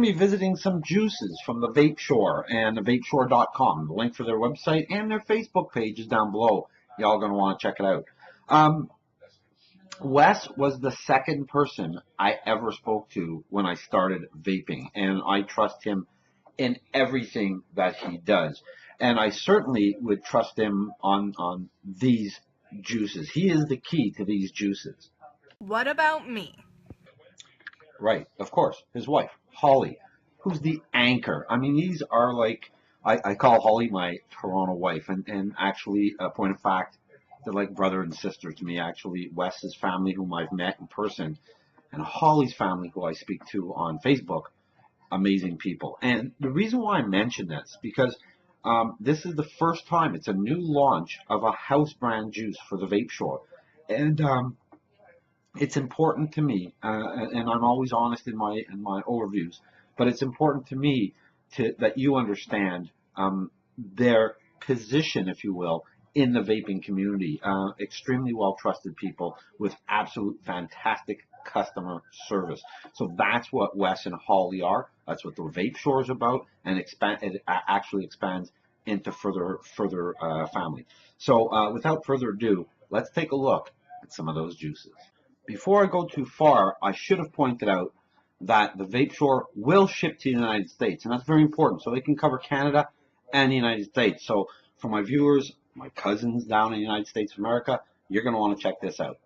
to be visiting some juices from the Vapeshore and the vapeshore.com. The link for their website and their Facebook page is down below. Y'all going to want to check it out. Wes was the second person I ever spoke to when I started vaping, and I trust him in everything that he does. And I certainly would trust him on these juices. He is the key to these juices. What about me? Right, of course, his wife, Holly, who's the anchor. I mean, these are like, I call Holly my Toronto wife, and actually, a point of fact, they're like brother and sister to me, actually. Wes's family, whom I've met in person, and Holly's family, who I speak to on Facebook, amazing people. And the reason why I mention this, because this is the first time, it's a new launch of a house brand juice for the Vapeshore. And it's important to me, and I'm always honest in my overviews, but it's important to me that you understand their position, if you will, in the vaping community. Extremely well trusted people with absolute fantastic customer service. So that's what Wes and Holly are. That's what the Vapeshore is about, and it actually expands into further family. So without further ado, let's take a look at some of those juices. Before I go too far, I should have pointed out that the Vapeshore will ship to the United States, and that's very important. So they can cover Canada and the United States. So for my viewers, my cousins down in the United States of America, you're going to want to check this out.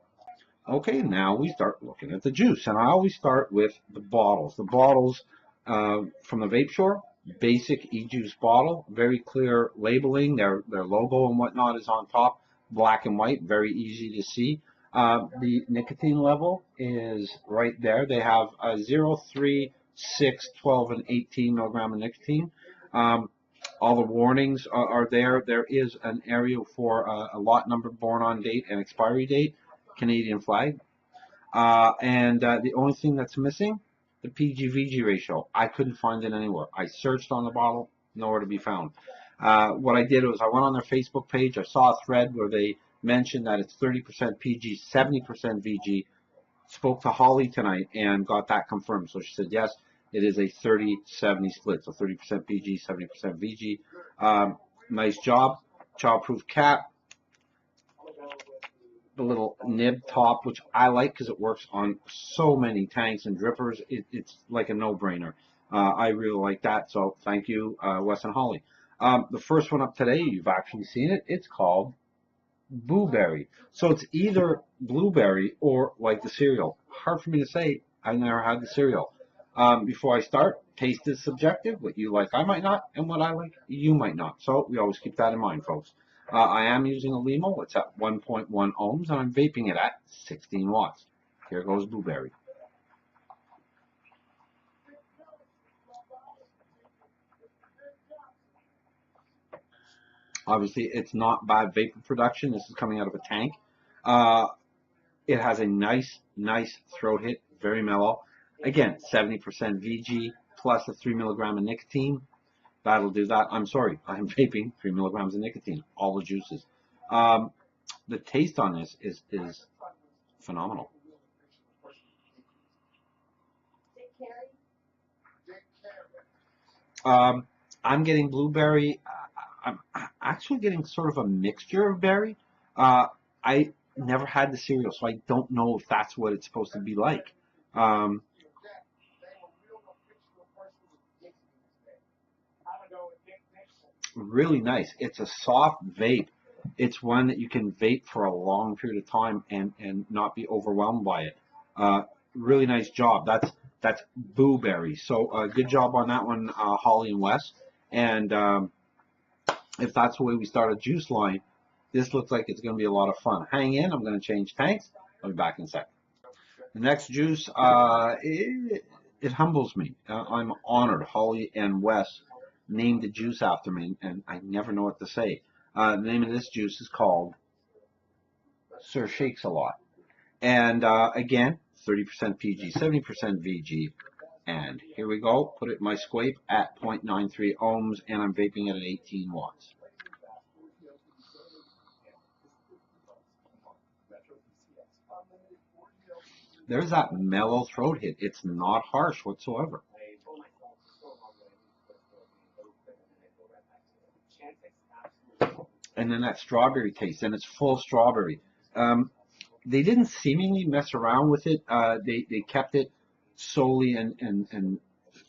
Okay, now we start looking at the juice, and I always start with the bottles. The bottles from the Vapeshore, basic e-juice bottle, very clear labeling. Their logo and whatnot is on top, black and white, very easy to see. The nicotine level is right there. They have 0, 3, 6, 12, and 18 milligram of nicotine. All the warnings are there. There is an area for a lot number, born on date, and expiry date, Canadian flag. And the only thing that's missing, the PG-VG ratio. I couldn't find it anywhere. I searched on the bottle, nowhere to be found. What I did was I went on their Facebook page. I saw a thread where they mentioned that it's 30% PG, 70% VG. Spoke to Holly tonight and got that confirmed. So she said, yes, it is a 30-70 split. So 30% PG, 70% VG. Nice job. Child-proof cap. The little nib top, which I like because it works on so many tanks and drippers. It's like a no-brainer. I really like that. So thank you, Wes and Holly. The first one up today, you've actually seen it. It's called Blueberry. So it's either blueberry or like the cereal. Hard for me to say. I've never had the cereal. Before I start, taste is subjective. What you like, I might not, and what I like, you might not. So we always keep that in mind, folks. I am using a Limo. It's at 1.1 ohms, and I'm vaping it at 16 watts. Here goes Blueberry. Obviously, it's not bad vapor production. This is coming out of a tank. It has a nice throat hit, very mellow. Again, 70% VG plus a 3 milligram of nicotine. That'll do that. I'm sorry, I'm vaping 3 milligrams of nicotine, all the juices. The taste on this is phenomenal. I'm getting blueberry. I'm actually getting sort of a mixture of berry. I never had the cereal, so I don't know if that's what it's supposed to be like. Really nice. It's a soft vape. It's one that you can vape for a long period of time and not be overwhelmed by it. Really nice job. That's Blueberry. So good job on that one, Holly and Wes. And if that's the way we start a juice line, this looks like it's going to be a lot of fun. Hang in. I'm going to change tanks. I'll be back in a sec. The next juice, it humbles me. I'm honored. Holly and Wes named the juice after me, and I never know what to say. The name of this juice is called Sir Shakes a Lot. And again, 30% PG, 70% VG. And here we go. Put it in my squape at 0.93 ohms, and I'm vaping it at 18 watts. There's that mellow throat hit. It's not harsh whatsoever. and then that strawberry taste, and it's full strawberry. They didn't seemingly mess around with it. They kept it solely and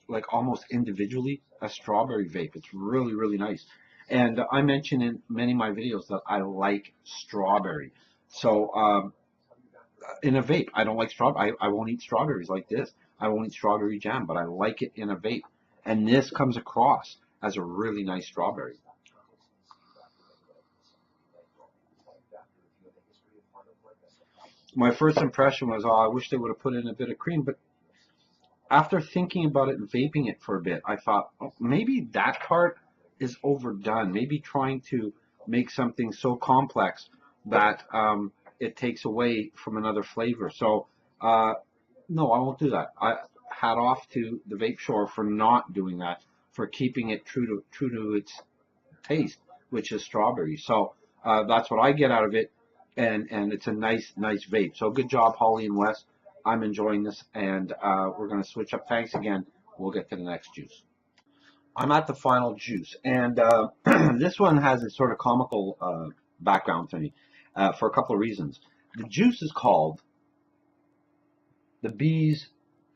like almost individually a strawberry vape. It's really, really nice. And I mentioned in many of my videos that I like strawberry. So in a vape, I don't like strawberry. I won't eat strawberries like this. I won't eat strawberry jam, but I like it in a vape. And this comes across as a really nice strawberry. My first impression was, oh, I wish they would have put in a bit of cream, but after thinking about it and vaping it for a bit, I thought, oh, maybe that part is overdone. Maybe trying to make something so complex that it takes away from another flavor. So, no, I won't do that. I hat off to the Vapeshore for not doing that, for keeping it true to its taste, which is strawberry. So that's what I get out of it, and it's a nice vape. So good job, Holly and Wes. I'm enjoying this, and we're going to switch up. Thanks again. We'll get to the next juice. I'm at the final juice, and this one has a sort of comical background to me for a couple of reasons. The juice is called the bee's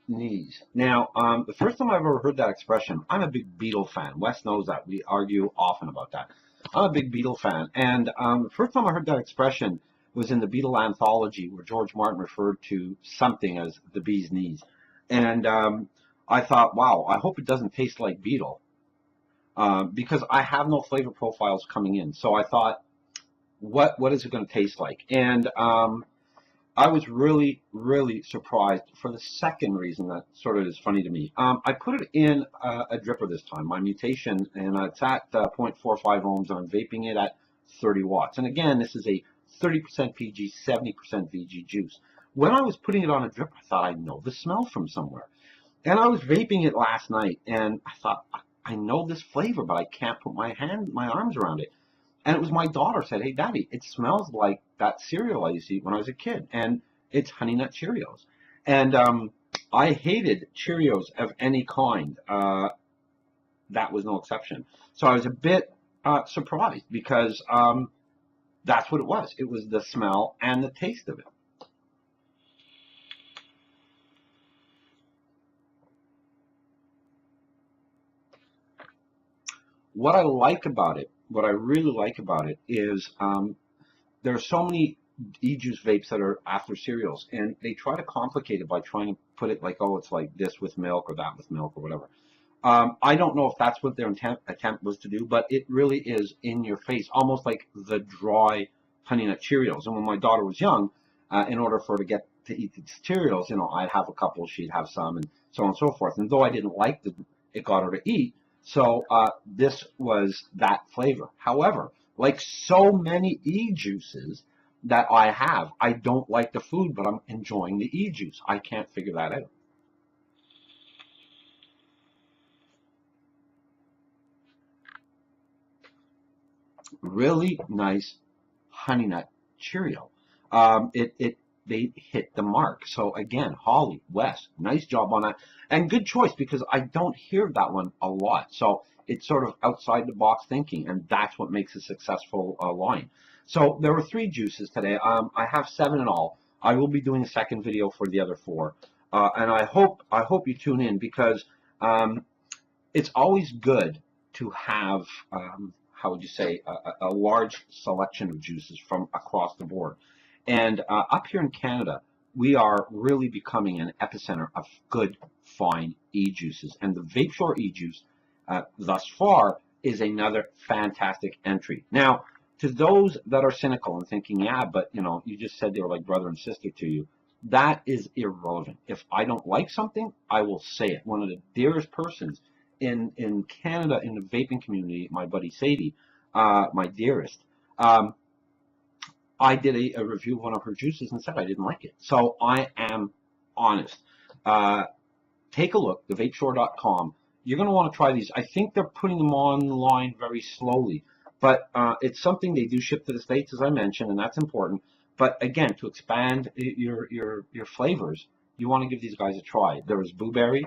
knees. Now, the first time I've ever heard that expression, I'm a big Beatle fan. Wes knows that. We argue often about that. I'm a big Beatle fan, and the first time I heard that expression was in the Beatle anthology, where George Martin referred to something as the bee's knees. And I thought, wow, I hope it doesn't taste like Beetle, because I have no flavor profiles coming in. So I thought, what is it going to taste like? And I was really, really surprised for the second reason that sort of is funny to me. I put it in a dripper this time, my mutation, and it's at 0.45 ohms, and I'm vaping it at 30 watts. And again, this is a 30% PG, 70% VG juice. When I was putting it on a dripper, I thought, I know the smell from somewhere. And I was vaping it last night, and I thought, I know this flavor, but I can't put my arms around it. And it was my daughter said, hey, Daddy, it smells like that cereal I used to eat when I was a kid. And it's Honey Nut Cheerios. And I hated Cheerios of any kind. That was no exception. So I was a bit surprised because that's what it was. It was the smell and the taste of it. What I like about it, what I really like about it is there are so many Ejuice vapes that are after cereals, and they try to complicate it by trying to put it like, oh, it's like this with milk or that with milk or whatever. I don't know if that's what their attempt was to do, but it really is in your face, almost like the dry Honey Nut Cheerios. And when my daughter was young, in order for her to get to eat the Cheerios, you know, I'd have a couple, she'd have some, and so on and so forth. And though I didn't like it got her to eat. So this was that flavor. However, like so many e-juices that I have, I don't like the food, but I'm enjoying the e-juice. I can't figure that out. Really nice Honey Nut Cheerio. They hit the mark. So again, Holly, Wes, nice job on that, and good choice because I don't hear that one a lot. So it's sort of outside the box thinking, and that's what makes a successful line. So there were 3 juices today. I have 7 in all. I will be doing a second video for the other 4, and I hope you tune in because it's always good to have how would you say a large selection of juices from across the board. And up here in Canada, we are really becoming an epicenter of good, fine e-juices. And the Vapeshore e-juice, thus far, is another fantastic entry. Now, to those that are cynical and thinking, yeah, but you know, you just said they were like brother and sister to you, that is irrelevant. If I don't like something, I will say it. One of the dearest persons in Canada, in the vaping community, my buddy Sadie, my dearest, I did a review of one of her juices and said I didn't like it. So I am honest. Take a look, thevapeshore.com. You're going to want to try these. I think they're putting them online very slowly, but it's something they do ship to the States, as I mentioned, and that's important. But again, to expand your flavors, you want to give these guys a try. There is blueberry,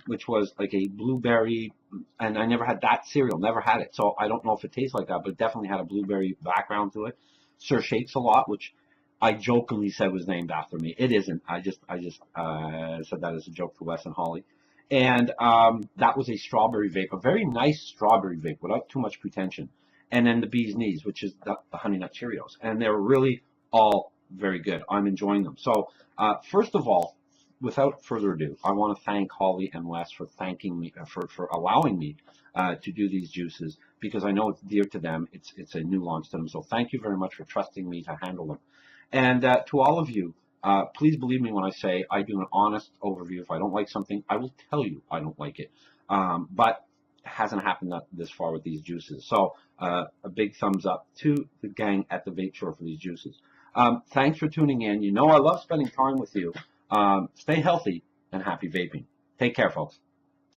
which was like a blueberry, and I never had that cereal, never had it. So I don't know if it tastes like that, but it definitely had a blueberry background to it. Sir Shapes a lot, which I jokingly said was named after me. It isn't. I just said that as a joke to Wes and Holly. And that was a strawberry vape, a very nice strawberry vape without too much pretension. And then the bee's knees, which is the honey nut Cheerios, and they're really all very good. I'm enjoying them. So first of all, without further ado, I want to thank Holly and Wes for thanking me for allowing me to do these juices, because I know it's dear to them. It's a new launch to them. So thank you very much for trusting me to handle them. And to all of you, please believe me when I say I do an honest overview. If I don't like something, I will tell you I don't like it. But it hasn't happened this far with these juices. So a big thumbs up to the gang at the Vapeshore for these juices. Thanks for tuning in. You know I love spending time with you. Stay healthy and happy vaping. Take care, folks.